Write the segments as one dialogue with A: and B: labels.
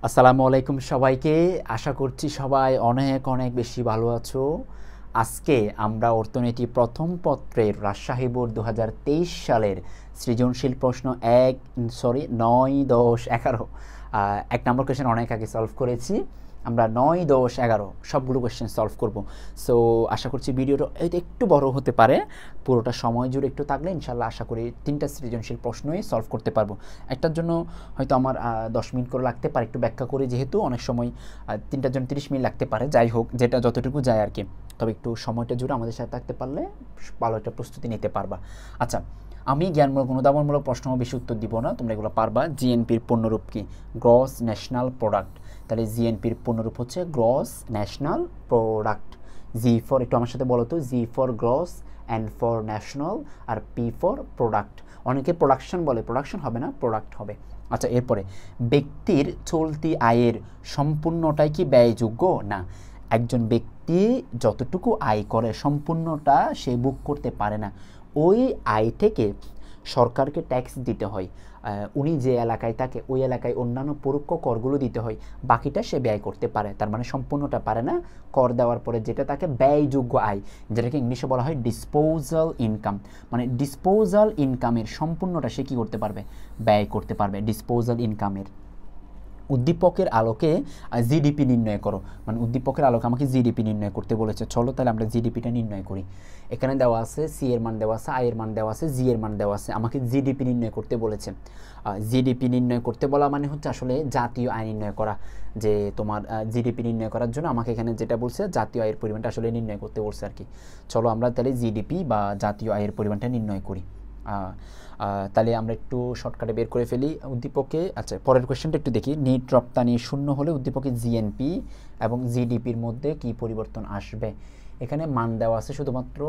A: আসসালামু আলাইকুম সবাইকে। আশা করছি সবাই অনেক অনেক বেশি ভালো আছো। আজকে আমরা অর্থনীতি প্রথম পত্রের রাজশাহী বোর্ড 2023 সালের সৃজনশীল প্রশ্ন 9, 10, 11 এক নম্বর কোয়েশ্চেন অনেক আগে সলভ করেছি। আমরা 9, 10, 11 সবগুলো কোয়েশ্চেন সলভ করব। সো আশা করছি ভিডিওটা এটা একটু বড় হতে পারে, পুরোটা সময় জুড়ে একটু থাকলে ইনশাল্লাহ আশা করি 3টা সৃজনশীল প্রশ্নই সলভ করতে পারবো। একটার জন্য হয়তো আমার 10 মিনিট করে লাগতে পারে, একটু ব্যাখ্যা করি যেহেতু অনেক সময় 3টার জন্য 30 মিনিট লাগতে পারে। যাই হোক, যেটা যতটুকু যায় আর কি, তবে একটু সময়টা জুড়ে আমাদের সাথে থাকতে পারলে ভালো একটা প্রস্তুতি নিতে পারবা। আচ্ছা, আমি জ্ঞানমূলক অনুধাবনমূলক প্রশ্ন বেশি উত্তর দিব না, তোমরা এগুলো পারবা। জিএনপির পূর্ণরূপ কি? Gross national product. তাহলে জিএনপির পূর্ণরূপ হচ্ছে gross national product. G for, একটু আমার সাথে বলো তো, G for gross, N for national, আর পি ফর প্রোডাক্ট। অনেকে প্রোডাকশন বলে, প্রোডাকশন হবে না, প্রোডাক্ট হবে। আচ্ছা, এরপরে ব্যক্তির চলতি আয়ের সম্পূর্ণটাই কি ব্যয়যোগ্য? না, একজন ব্যক্তি যতটুকু আয় করে সম্পূর্ণটা সে বুক করতে পারে না। ওই আয় থেকে সরকারকে ট্যাক্স দিতে হয়। উনি যে এলাকায় থাকে ওই এলাকায় অন্যান্য পরোক্ষ করগুলো দিতে হয়, বাকিটা সে ব্যয় করতে পারে। তার মানে সম্পূর্ণটা পারে না। কর দেওয়ার পরে যেটা তাকে ব্যয়যোগ্য আয়, যেটাকে ইংলিশে বলা হয় ডিসপোজাল ইনকাম, মানে ডিসপোজাল ইনকামের সম্পূর্ণটা সে কী করতে পারবে? ব্যয় করতে পারবে ডিসপোজাল ইনকামের। উদ্দীপকের আলোকে জিডিপি নির্ণয় করো, মানে উদ্দীপকের আলোকে আমাকে জিডিপি নির্ণয় করতে বলেছে। চলো তাহলে আমরা জিডিপিটা নির্ণয় করি। এখানে দেওয়া আছে সি এর মান দেওয়া আছে, আই এর মান দেওয়া আছে, জি এর মান দেওয়া আছে, আমাকে জিডিপি নির্ণয় করতে বলেছে। জিডিপি নির্ণয় করতে বলা মানে হচ্ছে আসলে জাতীয় আয় নির্ণয় করা। যে তোমার জিডিপি নির্ণয় করার জন্য আমাকে এখানে যেটা বলছে জাতীয় আয়ের পরিমাণটা আসলে নির্ণয় করতে বলছে আর কি। চলো আমরা তাহলে জিডিপি বা জাতীয় আয়ের পরিমাণটা নির্ণয় করি। তাহলে আমরা একটু শর্টকাটে বের করে ফেলি উদ্দীপকে। আচ্ছা, পরের কোয়েশ্চেনটা একটু দেখি। নিট রপ্তানি শূন্য হলে উদ্দীপকে জিএনপি এবং জিডিপির মধ্যে কি পরিবর্তন আসবে? এখানে মান দেওয়া আছে শুধুমাত্র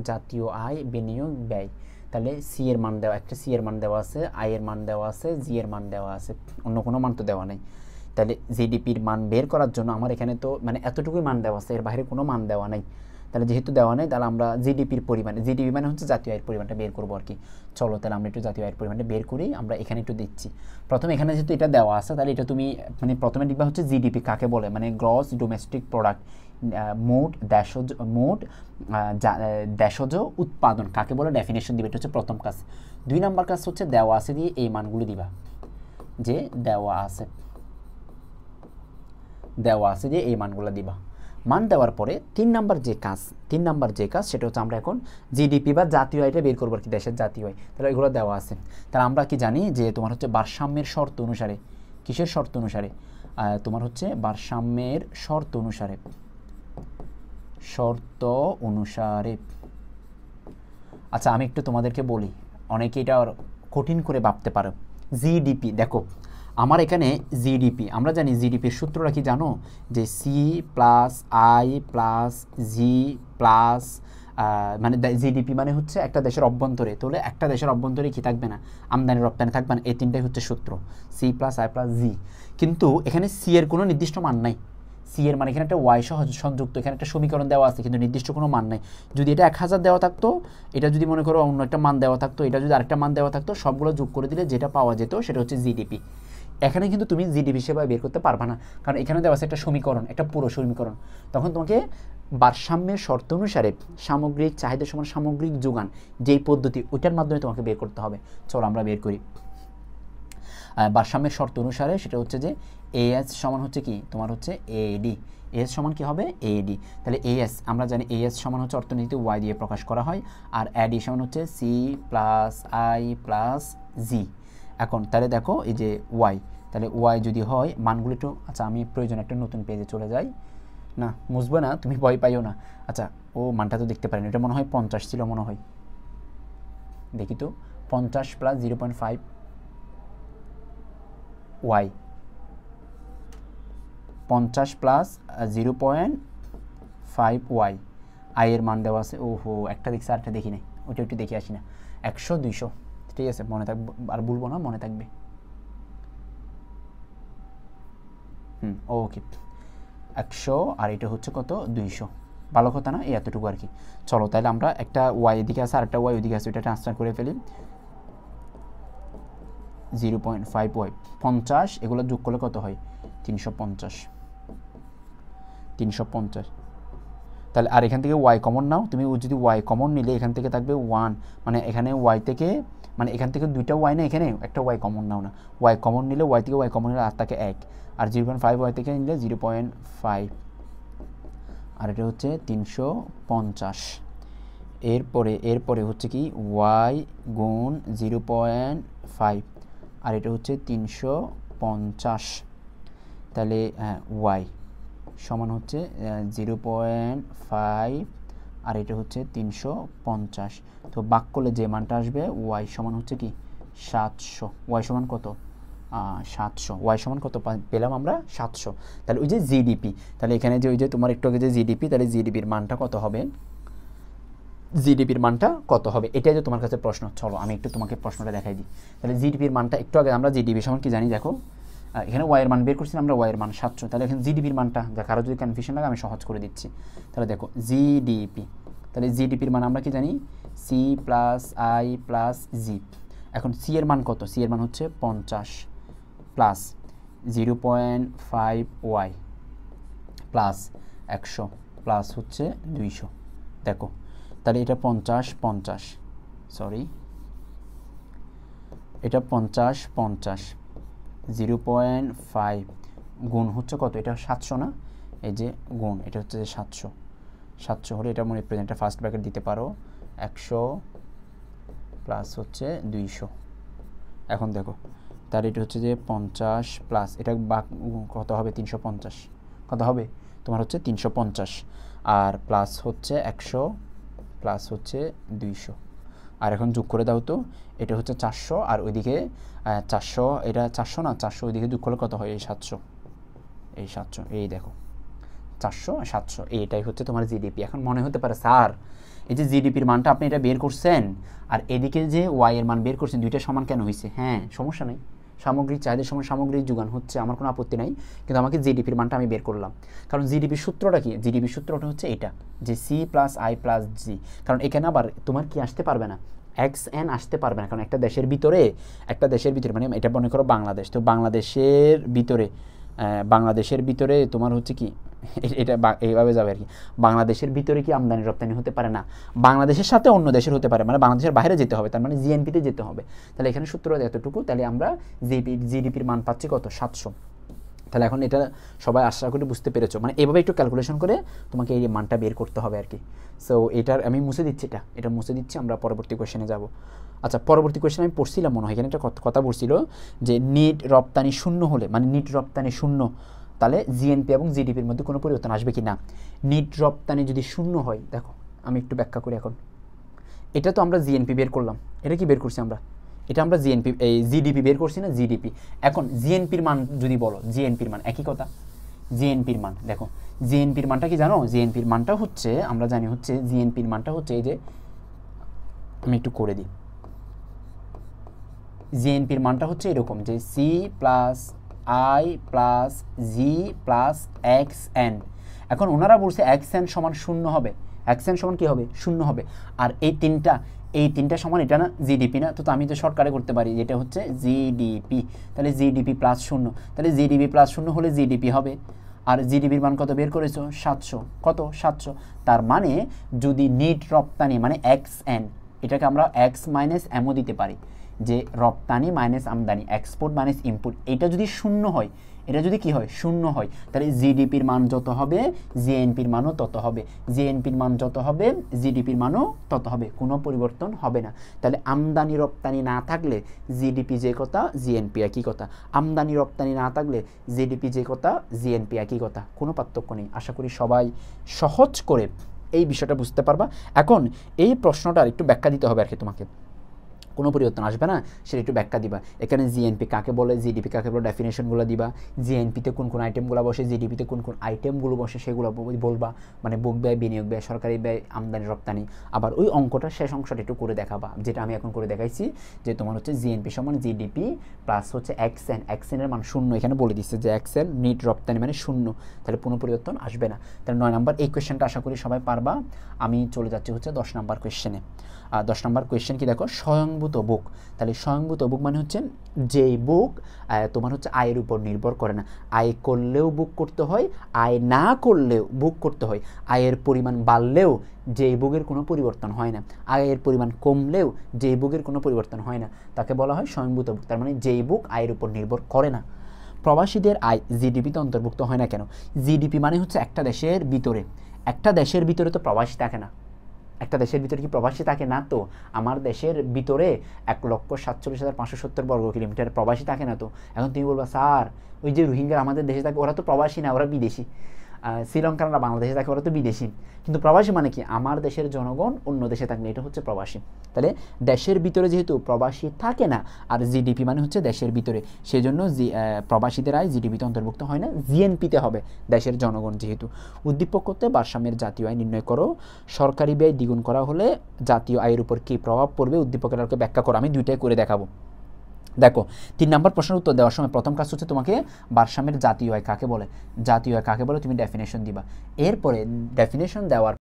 A: জাতীয় আয়, বিনিয়োগ, ব্যয়। তাহলে সি এর মান দেওয়া, একটা সি এর মান দেওয়া আছে, আই এর মান দেওয়া আছে, জি এর মান দেওয়া আছে, অন্য কোনো মান তো দেওয়া নেই। তাহলে জিডিপির মান বের করার জন্য আমার এখানে তো মানে এতটুকুই মান দেওয়া আছে, এর বাইরে কোনো মান দেওয়া নেই। তাহলে যেহেতু দেওয়া নেই, তাহলে আমরা জিডিপির পরিমাণ, জিডিপি মানে হচ্ছে জাতীয় আয়ের পরিমাণটা বের করবো আর কি। চলো তাহলে আমরা একটু জাতীয় আয়ের পরিমাণটা বের করি। আমরা এখানে একটু দিচ্ছি। প্রথমে এখানে যেহেতু এটা দেওয়া আছে, তাহলে এটা তুমি মানে প্রথমে দিবা হচ্ছে জিডিপি কাকে বলে, মানে গ্রস ডোমেস্টিক প্রোডাক্ট, মোট দেশজ উৎপাদন কাকে বলে ডেফিনেশন দিবে। এটা হচ্ছে প্রথম কাজ। 2 নম্বর কাজ হচ্ছে দেওয়া আছে দিয়ে এই মানগুলো দিবা, যে দেওয়া আছে দিয়ে এই মানগুলো দিবা। মান দেওয়ার পরে 3 নাম্বার যে কাজ সেটা হচ্ছে আমরা এখন জিডিপি বা জাতীয় আয়টা বের করবো আর কি, দেশের জাতীয় আয়। তাহলে এগুলো দেওয়া আছে। তাহলে আমরা কি জানি যে তোমার হচ্ছে ভারসাম্যের শর্ত অনুসারে, কিসের শর্ত অনুসারে? তোমার হচ্ছে ভারসাম্যের শর্ত অনুসারে। আচ্ছা, আমি একটু তোমাদেরকে বলি, অনেকে এটা কঠিন করে ভাবতে পারো। জিডিপি দেখো, আমার এখানে জিডিপি, আমরা জানি জিডিপির সূত্রটা কি জানো? যে C plus I plus G plus মানে জিডিপি মানে হচ্ছে একটা দেশের অভ্যন্তরে। তাহলে একটা দেশের অভ্যন্তরে কি থাকবে না? আমদানি রপ্তানি থাকবে না। এই তিনটাই হচ্ছে সূত্র, সি প্লাস আই প্লাস জি। কিন্তু এখানে সি এর কোনো নির্দিষ্ট মান নাই। সি এর মানে এখানে একটা ওয়াই সহ সংযুক্ত, এখানে একটা সমীকরণ দেওয়া আছে কিন্তু নির্দিষ্ট কোনো মান নাই। যদি এটা 1000 দেওয়া থাকতো, এটা যদি মনে করো অন্য একটা মান দেওয়া থাকতো, এটা যদি আরেকটা মান দেওয়া থাকতো, সবগুলো যোগ করে দিলে যেটা পাওয়া যেত সেটা হচ্ছে জিডিপি। এখানে কিন্তু তুমি জিডিপি সেভাবে বের করতে পারবা না, কারণ এখানে দেওয়া আছে একটা সমীকরণ, একটা পুরো সমীকরণ। তখন তোমাকে ভারসাম্যের শর্ত অনুসারে সামগ্রিক চাহিদা সমান সামগ্রিক যোগান যেই পদ্ধতি, ওইটার মাধ্যমে তোমাকে বের করতে হবে। চলো আমরা বের করি। ভারসাম্যের শর্ত অনুসারে সেটা হচ্ছে যে এএস সমান হচ্ছে কি তোমার হচ্ছে এডি। এএস সমান কি হবে? এডি। তাহলে এএস আমরা জানি এএস সমান হচ্ছে অর্থনীতি ওয়াই দিয়ে প্রকাশ করা হয়, আর এডি সমান হচ্ছে সি প্লাস আই প্লাস জি। এখন তাহলে দেখো এই যে ওয়াই, তাহলে ওয়াই যদি হয় মানগুলো একটু, আচ্ছা আমি প্রয়োজন একটা নতুন পেজে চলে যাই। না মুছবো না, তুমি ভয় পাইও না। আচ্ছা, ও মানটা তো দেখতে পারেনি, এটা মনে হয় 50 ছিল মনে হয়। দেখি তো, 50 প্লাস 0.5 ওয়াই, 50 প্লাস 0.5 ওয়াই। আয়ের মান দেওয়া আছে। ওহো, একটা দেখছি আরেকটা দেখি নাই, ওইটা একটু দেখে আসি না। 100, 200, ঠিক আছে, মনে থাকবে, আর বলবো না, মনে থাকবে। ওকে, 100 আর এটা হচ্ছে কত? 200। ভালো কথা না? এই এতটুকু আর কি। চলো তাহলে আমরা একটা ওয়াই এদিকে আছে আর একটা ওয়াই ওইদিকে আছে, ওইটা ট্রান্সফার করে ফেলি। 0.5 ওয়াই 50, এগুলো যোগ করলে কত হয়? 350 350। তাহলে আর এখান থেকে ওয়াই কমন নাও, তুমি যদি ওয়াই কমন নিলে এখান থেকে থাকবে 1, মানে এখানে ওয়াই থেকে, মানে এখান থেকে দুইটা ওয়াই না, এখানে একটা ওয়াই কমন নাও না, ওয়াই কমন নিলে ওয়াই থেকে ওয়াই কমন নিলে আর থাকে 1, আর 0.5 ওয়াই থেকে নিলে 0.5, আর এটা হচ্ছে 350। এরপরে হচ্ছে কি ওয়াই গুণ 0.5, আর এটা হচ্ছে 350। তাহলে ওয়াই সমান হচ্ছে 0.5, আর এটা হচ্ছে 350। তো ভাগ করলে যে মানটা আসবে ওয়াই সমান হচ্ছে কি 700। ওয়াই সমান কত? 700। ওয়াই সমান কত পেলাম আমরা? 700। তাহলে ওই যে জিডিপি, তাহলে এখানে যে ওই যে তোমার একটু আগে যে জিডিপি, তাহলে জিডিপির মানটা কত হবে? জিডিপির মানটা কত হবে, এটাই যে তোমার কাছে প্রশ্ন। চলো আমি একটু তোমাকে প্রশ্নটা দেখাই দিই। তাহলে জিডিপির মানটা একটু আগে আমরা জিডিপি সমান কি জানি দেখো, এখানে ওয়াইয়ের মান বের করছি আমরা, ওয়াইয়ের মান 700। তাহলে এখানে জিডিপির মানটা, যা কারো যদি কনফিউশন লাগে আমি সহজ করে দিচ্ছি। তাহলে দেখো জিডিপি, তাহলে জিডিপির মান আমরা কি জানি? সি প্লাস আই প্লাস জি। এখন সি এর মান কত? সি এর মান হচ্ছে 50 প্লাস 0.5 ওয়াই প্লাস 100 প্লাস হচ্ছে 200। দেখো তাহলে এটা 50 সরি, এটা 50 0.5 গুণ হচ্ছে কত? এটা 700 না, এই যে গুণ, এটা হচ্ছে যে 700 হলে এটা মনে প্রেজেন্টটা ফার্স্ট ব্র্যাকেট দিতে পারো, 100 প্লাস হচ্ছে 200। এখন দেখো তার এটা হচ্ছে যে 50 প্লাস এটা কত হবে? 350। কত হবে তোমার? হচ্ছে 350, আর প্লাস হচ্ছে 100 প্লাস হচ্ছে 200, আর এখন যোগ করে দাও তো, এটা হচ্ছে 400, আর ওইদিকে 400, এটা 400 না, 400 ওইদিকে যোগ করলে কত হয়? এই 700, এই 700, এই দেখো 400 700, এইটাই হচ্ছে তোমার জিডিপি। এখন মনে হতে পারে স্যার এই যে জিডিপির মানটা আপনি এটা বের করছেন, আর এদিকে যে ওয়াই এর মান বের করছেন, দুইটা সমান কেন হয়েছে? হ্যাঁ সমস্যা নেই, সামগ্রিক চাহিদার সময় সামগ্রিক যোগান হচ্ছে, আমার কোনো আপত্তি নাই, কিন্তু আমাকে জিডিপির মানটা আমি বের করলাম। কারণ জিডিপির সূত্রটা কি? জিডিপির সূত্রটা হচ্ছে এটা, যে সি প্লাস আই প্লাস জি। কারণ এখানে আবার তোমার কি আসতে পারবে না? এক্স এন আসতে পারবে না, কারণ একটা দেশের ভিতরে মানে এটা মনে করো বাংলাদেশ, তো বাংলাদেশের ভিতরে তোমার হচ্ছে কি এটা এইভাবে যাবে আর কি, বাংলাদেশের ভিতরে কি আমদানি রপ্তানি হতে পারে না, বাংলাদেশের সাথে অন্য দেশের হতে পারে, মানে বাংলাদেশের বাইরে যেতে হবে, তার মানে জিএনপিতে যেতে হবে। তাহলে এখানে সূত্র এতটুকু, তাহলে আমরা জিডিপির মান পাচ্ছি কত? 700। তাহলে এখন এটা সবাই আশা করি বুঝতে পেরেছো, মানে এভাবে একটু ক্যালকুলেশন করে তোমাকে এই মানটা বের করতে হবে আর কি। সো এটার আমি মুছে দিচ্ছি, এটা মুছে দিচ্ছি, আমরা পরবর্তী কোয়েশ্চেনে যাব। আচ্ছা পরবর্তী কোয়েশ্চেন আমি পড়ছিলাম মনে হয়, এখানে একটা কথা বলছিল যে নিট রপ্তানি শূন্য হলে, মানে নিট রপ্তানি শূন্য, তাহলে জিএনপি এবং জিডিপির মধ্যে কোনো পরিবর্তন আসবে কি না? নিট রপ্তানি যদি শূন্য হয়, দেখো আমি একটু ব্যাখ্যা করি। এখন এটা তো আমরা জিএনপি বের করলাম, এটা কি বের করছি আমরা? এটা আমরা জিএনপি এই জিডিপি বের করছি না, জিডিপি। এখন জিএনপির মান যদি বলো, জিএনপির মান একই কথা, জিএনপির মান দেখো, জিএনপির মানটা কি জানো? জিএনপির মানটা হচ্ছে, আমরা জানি হচ্ছে জিএনপির মানটা হচ্ছে এই যে, আমি একটু করে দিই, জিএনপির মানটা হচ্ছে এরকম যে C plus I plus G plus X N. এখন ওনারা বলছে এক্স এন সমান শূন্য হবে, এক্স এন সমান কী হবে? শূন্য হবে। আর এই তিনটা সমান এটা না, জিডিপি না, তো আমি তো শর্টকাটে করতে পারি, যেটা হচ্ছে জিডিপি। তাহলে জিডিপি প্লাস শূন্য, তাহলে জিডিপি প্লাস শূন্য হলে জিডিপি হবে। আর জিডিপির মান কত বের করেছো? 700। কত? 700। তার মানে যদি নিট রপ্তানি মানে এক্স এন, এটাকে আমরা এক্স মাইনাস এমও দিতে পারি, যে রপ্তানি মাইনাস আমদানি, এক্সপোর্ট মাইনাস ইম্পোর্ট, এটা যদি শূন্য হয়, এটা যদি কি হয়? শূন্য হয়, তাহলে জিডিপির মান যত হবে জিএনপির মানও তত হবে, জিএনপির মান যত হবে জিডিপির মানও তত হবে, কোনো পরিবর্তন হবে না। তাহলে আমদানি রপ্তানি না থাকলে জিডিপি যে কথা জিএনপি একই কথা, আমদানি রপ্তানি না থাকলে জিডিপি যে কথা জিএনপি একই কথা, কোনো পার্থক্য নেই। আশা করি সবাই সহজ করে এই বিষয়টা বুঝতে পারবা। এখন এই প্রশ্নটার একটু ব্যাখ্যা দিতে হবে আর কি তোমাকে, কোনো পরিবর্তন আসবে না সেটা একটু ব্যাখ্যা দিবা। এখানে জিএনপি কাকে বলে, জিডিপি কাকে বলে, ডেফিনেশনগুলো দিবা, জিএনপিতে কোন কোন আইটেমগুলো বসে, জিডিপিতে কোন কোন আইটেমগুলো বসে সেগুলো বলবা, মানে বুক ব্যয়, বিনিয়োগ ব্যয়, সরকারি ব্যয়, আমদানি রপ্তানি। আবার ওই অঙ্কটা শেষ অংশটা একটু করে দেখাবা, যেটা আমি এখন করে দেখাইছি, যে তোমার হচ্ছে জিএনপি সমান জিডিপি প্লাস হচ্ছে এক্সএন, এক্সএনের মান শূন্য, এখানে বলে দিচ্ছে যে এক্সএন নিট রপ্তানি মানে শূন্য, তাহলে কোনো পরিবর্তন আসবে না। তাহলে 9 নম্বর এই কোয়েশ্চেনটা আশা করি সবাই পারবা। আমি চলে যাচ্ছি হচ্ছে 10 নম্বর কোয়েশ্চেনে। 10 নম্বর কোয়েশ্চেন কি দেখো, স্বয়ংভর স্বয়ংভূত ভোগ। তাহলে স্বয়ংভূত ভোগ মানে হচ্ছে যেই ভোগ তোমার হচ্ছে আয়ের উপর নির্ভর করে না, আয় করলেও ভোগ করতে হয়, আয় না করলেও ভোগ করতে হয়। আয়ের পরিমাণ বাড়লেও যেই ভোগের কোনো পরিবর্তন হয় না, আয়ের পরিমাণ কমলেও যেই ভোগের কোনো পরিবর্তন হয় না, তাকে বলা হয় স্বয়ংভূত ভোগ। তার মানে যেই ভোগ আয়ের উপর নির্ভর করে না। প্রবাসীদের আয় জিডিপিতে অন্তর্ভুক্ত হয় না কেন? জিডিপি মানে হচ্ছে একটা দেশের ভিতরে, একটা দেশের ভিতরে তো প্রবাসী থাকে না। একটা দেশের ভিতরে কি প্রবাসী থাকে না? তো আমার দেশের ভিতরে 1,47,570 বর্গ কিলোমিটার প্রবাসী থাকে না তো। এখন তুমি বলবা স্যার ওই যে রোহিঙ্গা আমাদের দেশে থাকে ওরা তো প্রবাসী না, ওরা বিদেশি। শ্রীলঙ্কানরা বাংলাদেশে থাকে, ওরা তো বিদেশি। কিন্তু প্রবাসী মানে কি? আমার দেশের জনগণ অন্য দেশে থাকলে এটা হচ্ছে প্রবাসী। তাহলে দেশের ভিতরে যেহেতু প্রবাসী থাকে না, আর জিডিপি মানে হচ্ছে দেশের ভিতরে, সেই জন্য প্রবাসীদের আয় জিডিপিতে অন্তর্ভুক্ত হয় না, জিএনপিতে হবে দেশের জনগণ যেহেতু। উদ্দীপক করতে ভারসাম্যের জাতীয় আয় নির্ণয় করো। সরকারি ব্যয় দ্বিগুণ করা হলে জাতীয় আয়ের উপর কী প্রভাব পড়বে? উদ্দীপকের আলোকে ব্যাখ্যা করো। আমি দুইটাই করে দেখাবো। দেখো 3 নম্বর প্রশ্নের উত্তর দেওয়ার সময় প্রথম কাজ হচ্ছে তোমাকে ভারসাম্যের জাতীয় আয় কাকে বলে, জাতীয় আয় কাকে বলে তুমি ডেফিনেশন দিবা। এরপরে ডেফিনেশন দেওয়ার